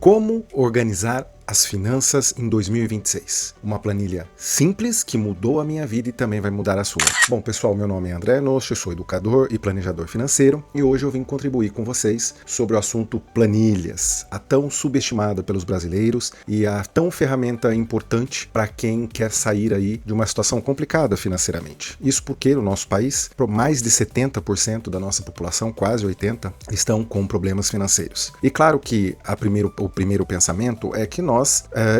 Como organizar as finanças em 2026. Uma planilha simples que mudou a minha vida e também vai mudar a sua. Bom, pessoal, meu nome é André Nost, eu sou educador e planejador financeiro e hoje eu vim contribuir com vocês sobre o assunto planilhas, a tão subestimada pelos brasileiros e a tão ferramenta importante para quem quer sair aí de uma situação complicada financeiramente. Isso porque no nosso país, mais de 70% da nossa população, quase 80%, estão com problemas financeiros. E claro que o primeiro pensamento é que nós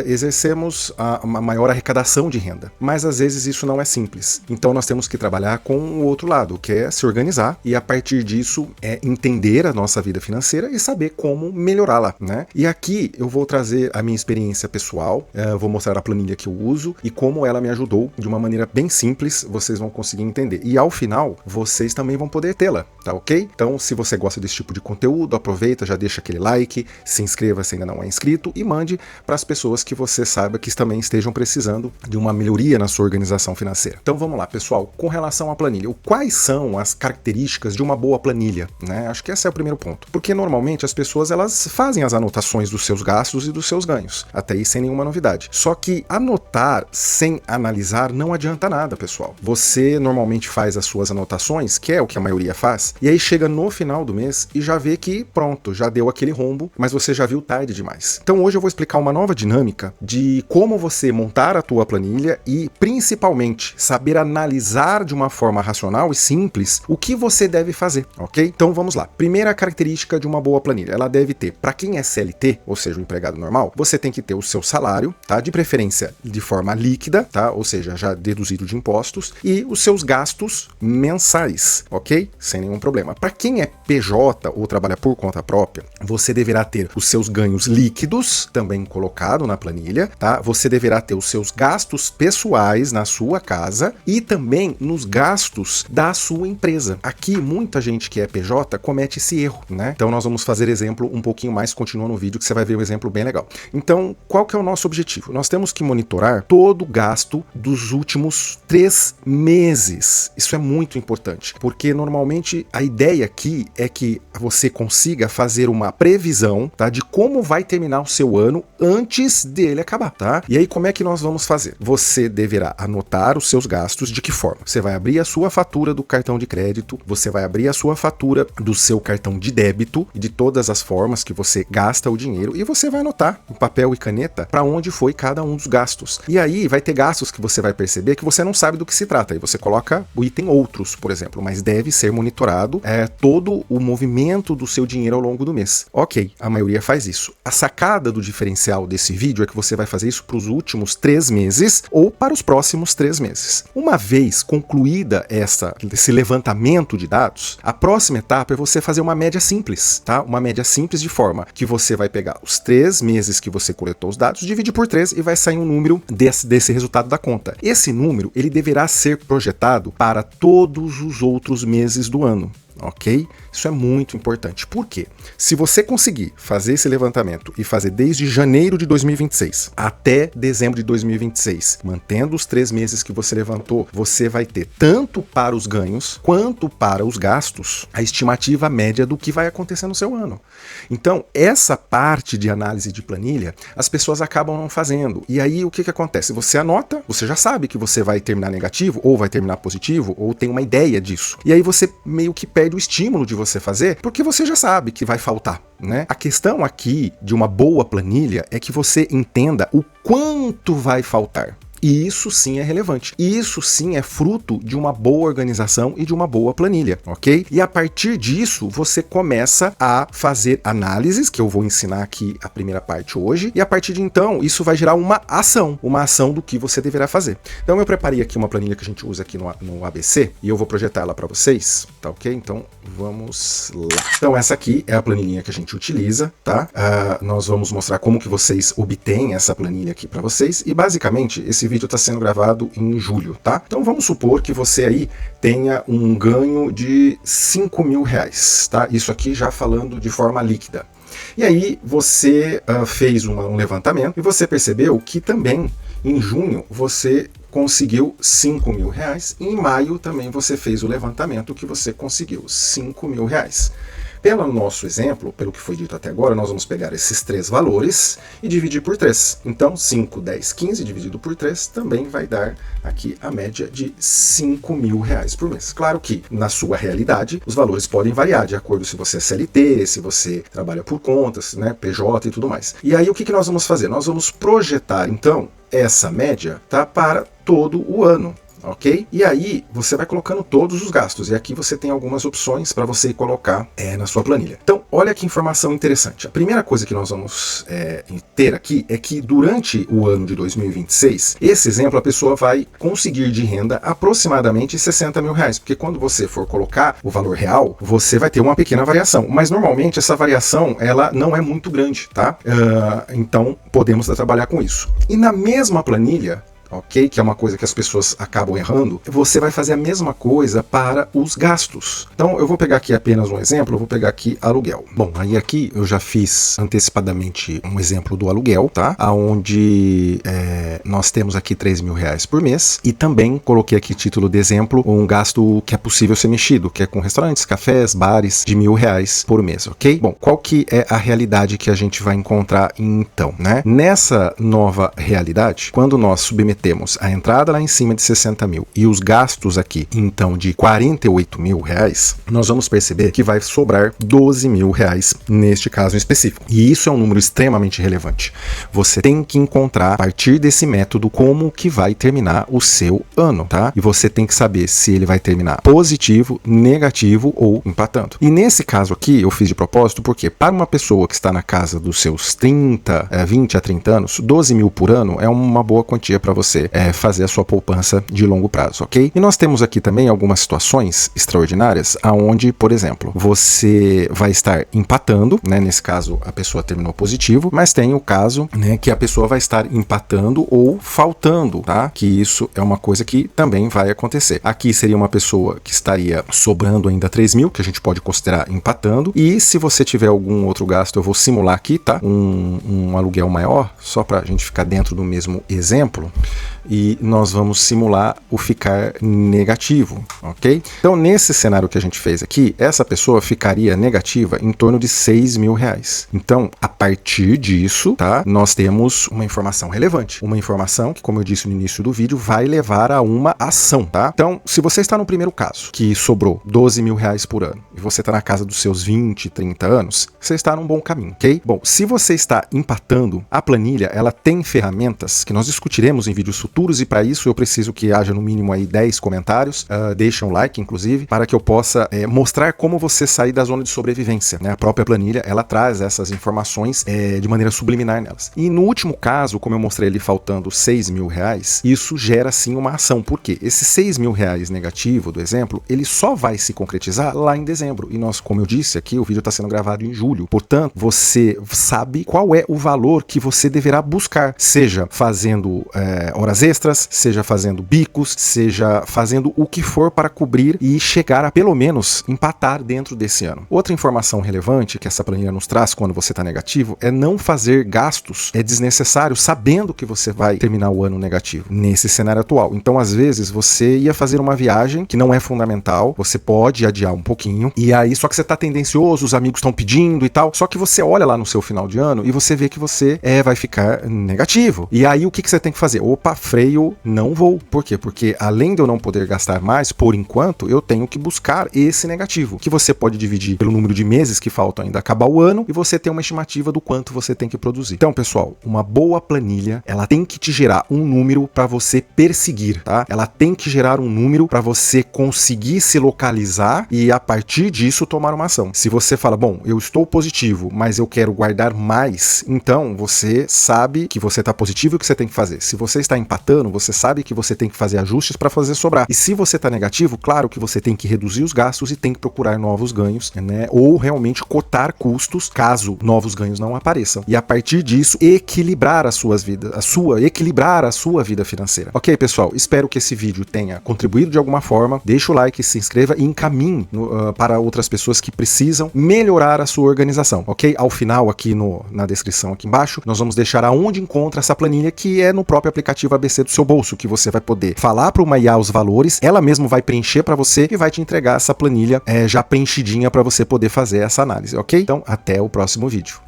exercemos uma maior arrecadação de renda, mas às vezes isso não é simples. Então nós temos que trabalhar com o outro lado, que é se organizar e a partir disso entender a nossa vida financeira e saber como melhorá-la, né? E aqui eu vou trazer a minha experiência pessoal, vou mostrar a planilha que eu uso e como ela me ajudou de uma maneira bem simples, vocês vão conseguir entender. E ao final, vocês também vão poder tê-la, tá ok? Então se você gosta desse tipo de conteúdo, aproveita, já deixa aquele like, se inscreva se ainda não é inscrito e mande para as pessoas que você saiba que também estejam precisando de uma melhoria na sua organização financeira. Então vamos lá, pessoal, com relação à planilha, quais são as características de uma boa planilha, né? Acho que esse é o primeiro ponto, porque normalmente as pessoas elas fazem as anotações dos seus gastos e dos seus ganhos, até aí sem nenhuma novidade. Só que anotar sem analisar não adianta nada, pessoal. Você normalmente faz as suas anotações, que é o que a maioria faz, e aí chega no final do mês e já vê que pronto, já deu aquele rombo, mas você já viu tarde demais. Então hoje eu vou explicar uma nova dinâmica de como você montar a tua planilha e, principalmente, saber analisar de uma forma racional e simples o que você deve fazer, ok? Então vamos lá. Primeira característica de uma boa planilha, ela deve ter, para quem é CLT, ou seja, um empregado normal, você tem que ter o seu salário, tá? De preferência de forma líquida, tá? Ou seja, já deduzido de impostos, e os seus gastos mensais, ok? Sem nenhum problema. Para quem é PJ ou trabalha por conta própria, você deverá ter os seus ganhos líquidos, também colocado na planilha, tá? Você deverá ter os seus gastos pessoais na sua casa e também nos gastos da sua empresa. Aqui, muita gente que é PJ comete esse erro, né? Então nós vamos fazer exemplo um pouquinho mais, continua no vídeo que você vai ver um exemplo bem legal. Então, qual que é o nosso objetivo? Nós temos que monitorar todo o gasto dos últimos 3 meses. Isso é muito importante, porque normalmente a ideia aqui é que você consiga fazer uma previsão, tá, de como vai terminar o seu ano antes dele acabar, tá? E aí como é que nós vamos fazer? Você deverá anotar os seus gastos. De que forma? Você vai abrir a sua fatura do cartão de crédito, você vai abrir a sua fatura do seu cartão de débito, de todas as formas que você gasta o dinheiro, e você vai anotar em papel e caneta para onde foi cada um dos gastos. E aí vai ter gastos que você vai perceber que você não sabe do que se trata, e você coloca o item outros, por exemplo, mas deve ser monitorado todo o movimento do seu dinheiro ao longo do mês. Ok, a maioria faz isso. A sacada do diferencial desse vídeo é que você vai fazer isso para os últimos 3 meses ou para os próximos 3 meses. Uma vez concluída esse levantamento de dados, a próxima etapa é você fazer uma média simples, tá? Uma média simples de forma que você vai pegar os 3 meses que você coletou os dados, dividir por 3 e vai sair um número desse resultado da conta. Esse número, ele deverá ser projetado para todos os outros meses do ano. Ok? Isso é muito importante. Por quê? Se você conseguir fazer esse levantamento e fazer desde janeiro de 2026 até dezembro de 2026, mantendo os 3 meses que você levantou, você vai ter tanto para os ganhos quanto para os gastos a estimativa média do que vai acontecer no seu ano. Então, essa parte de análise de planilha, as pessoas acabam não fazendo. E aí, o que acontece? Você anota, você já sabe que você vai terminar negativo, ou vai terminar positivo, ou tem uma ideia disso. E aí você meio que perde o estímulo de você fazer, porque você já sabe que vai faltar, né? A questão aqui de uma boa planilha é que você entenda o quanto vai faltar. E isso sim é relevante. E isso sim é fruto de uma boa organização e de uma boa planilha, ok? E a partir disso, você começa a fazer análises, que eu vou ensinar aqui a primeira parte hoje, e a partir de então, isso vai gerar uma ação do que você deverá fazer. Então eu preparei aqui uma planilha que a gente usa aqui no ABC, e eu vou projetar ela para vocês, tá ok? Então vamos lá. Então essa aqui é a planilhinha que a gente utiliza, tá? Nós vamos mostrar como que vocês obtêm essa planilha aqui para vocês, e basicamente esse vídeo está sendo gravado em julho, tá? Então vamos supor que você aí tenha um ganho de 5 mil reais, tá? Isso aqui já falando de forma líquida. E aí você fez um levantamento e você percebeu que também em junho você conseguiu 5 mil reais e em maio também você fez o levantamento que você conseguiu 5 mil reais. pelo nosso exemplo, pelo que foi dito até agora, nós vamos pegar esses 3 valores e dividir por 3. Então, 5, 10, 15 dividido por 3 também vai dar aqui a média de R$5.000 por mês. Claro que, na sua realidade, os valores podem variar de acordo se você é CLT, se você trabalha por contas, né, PJ e tudo mais. E aí, o que nós vamos fazer? Nós vamos projetar, então, essa média, tá, para todo o ano. Ok? E aí você vai colocando todos os gastos, e aqui você tem algumas opções para você colocar na sua planilha. Então, olha que informação interessante. A primeira coisa que nós vamos ter aqui é que durante o ano de 2026, esse exemplo, a pessoa vai conseguir de renda aproximadamente R$60.000, porque quando você for colocar o valor real, você vai ter uma pequena variação, mas normalmente essa variação ela não é muito grande, tá? Então podemos trabalhar com isso. E na mesma planilha, ok? Que é uma coisa que as pessoas acabam errando, você vai fazer a mesma coisa para os gastos. Então eu vou pegar aqui apenas um exemplo, eu vou pegar aqui aluguel. Bom, aí aqui eu já fiz antecipadamente um exemplo do aluguel, tá? Onde nós temos aqui R$3.000 por mês, e também coloquei aqui título de exemplo um gasto que é possível ser mexido, que é com restaurantes, cafés, bares, de R$1.000 por mês, ok? Bom, qual que é a realidade que a gente vai encontrar então, né? Nessa nova realidade, quando nós submetemos a entrada lá em cima de 60 mil e os gastos aqui, então, de R$48.000, nós vamos perceber que vai sobrar R$12.000 neste caso em específico. E isso é um número extremamente relevante. Você tem que encontrar, a partir desse método, como que vai terminar o seu ano, tá? E você tem que saber se ele vai terminar positivo, negativo ou empatando. E nesse caso aqui, eu fiz de propósito, porque para uma pessoa que está na casa dos seus 20 a 30 anos, 12 mil por ano é uma boa quantia para você fazer a sua poupança de longo prazo, ok? E nós temos aqui também algumas situações extraordinárias, aonde, por exemplo, você vai estar empatando, né? Nesse caso, a pessoa terminou positivo, mas tem o caso, né, que a pessoa vai estar empatando ou faltando, tá? Que isso é uma coisa que também vai acontecer. Aqui seria uma pessoa que estaria sobrando ainda 3 mil, que a gente pode considerar empatando, e se você tiver algum outro gasto, eu vou simular aqui, tá? Um aluguel maior, só para a gente ficar dentro do mesmo exemplo, e nós vamos simular o ficar negativo, ok? Então, nesse cenário que a gente fez aqui, essa pessoa ficaria negativa em torno de R$6.000. Então, a partir disso, tá, nós temos uma informação relevante. Uma informação que, como eu disse no início do vídeo, vai levar a uma ação, tá? Então, se você está no primeiro caso, que sobrou R$12.000 por ano, e você está na casa dos seus 20, 30 anos, você está num bom caminho, ok? Bom, se você está empatando, a planilha, ela tem ferramentas que nós discutiremos em vídeos futuros, e para isso eu preciso que haja no mínimo aí 10 comentários, deixa um like inclusive, para que eu possa mostrar como você sair da zona de sobrevivência, né? A própria planilha, ela traz essas informações de maneira subliminar nelas. E no último caso, como eu mostrei ali faltando R$6.000, isso gera sim uma ação. Por quê? Esse R$6.000 negativo do exemplo, ele só vai se concretizar lá em dezembro, e nós, como eu disse aqui, o vídeo está sendo gravado em julho, portanto, você sabe qual é o valor que você deverá buscar, seja fazendo horas extras, seja fazendo bicos, seja fazendo o que for para cobrir e chegar a pelo menos empatar dentro desse ano. Outra informação relevante que essa planilha nos traz quando você está negativo é não fazer gastos desnecessários sabendo que você vai terminar o ano negativo nesse cenário atual. Então, às vezes, você ia fazer uma viagem que não é fundamental, você pode adiar um pouquinho, e aí só que você está tendencioso, os amigos estão pedindo e tal, só que você olha lá no seu final de ano e você vê que você vai ficar negativo. E aí o que você tem que fazer? Opa, freio, não vou. Por quê? Porque além de eu não poder gastar mais, por enquanto, eu tenho que buscar esse negativo, que você pode dividir pelo número de meses que faltam ainda acabar o ano, e você tem uma estimativa do quanto você tem que produzir. Então, pessoal, uma boa planilha, ela tem que te gerar um número para você perseguir, tá? Ela tem que gerar um número para você conseguir se localizar e, a partir disso, tomar uma ação. Se você fala, bom, eu estou positivo, mas eu quero guardar mais, então você sabe que você está positivo e o que você tem que fazer. Se você está empatando, você sabe que você tem que fazer ajustes para fazer sobrar. E se você está negativo, claro que você tem que reduzir os gastos e tem que procurar novos ganhos, né? Ou realmente cotar custos caso novos ganhos não apareçam. E a partir disso, equilibrar as suas vidas, equilibrar a sua vida financeira. Ok, pessoal? Espero que esse vídeo tenha contribuído de alguma forma. Deixa o like, se inscreva e encaminhe para outras pessoas que precisam melhorar a sua organização, ok? Ao final, aqui na descrição aqui embaixo, nós vamos deixar aonde encontra essa planilha, que é no próprio aplicativo ABC do seu bolso, que você vai poder falar para uma IA os valores, ela mesma vai preencher para você e vai te entregar essa planilha já preenchidinha para você poder fazer essa análise, ok? Então, até o próximo vídeo.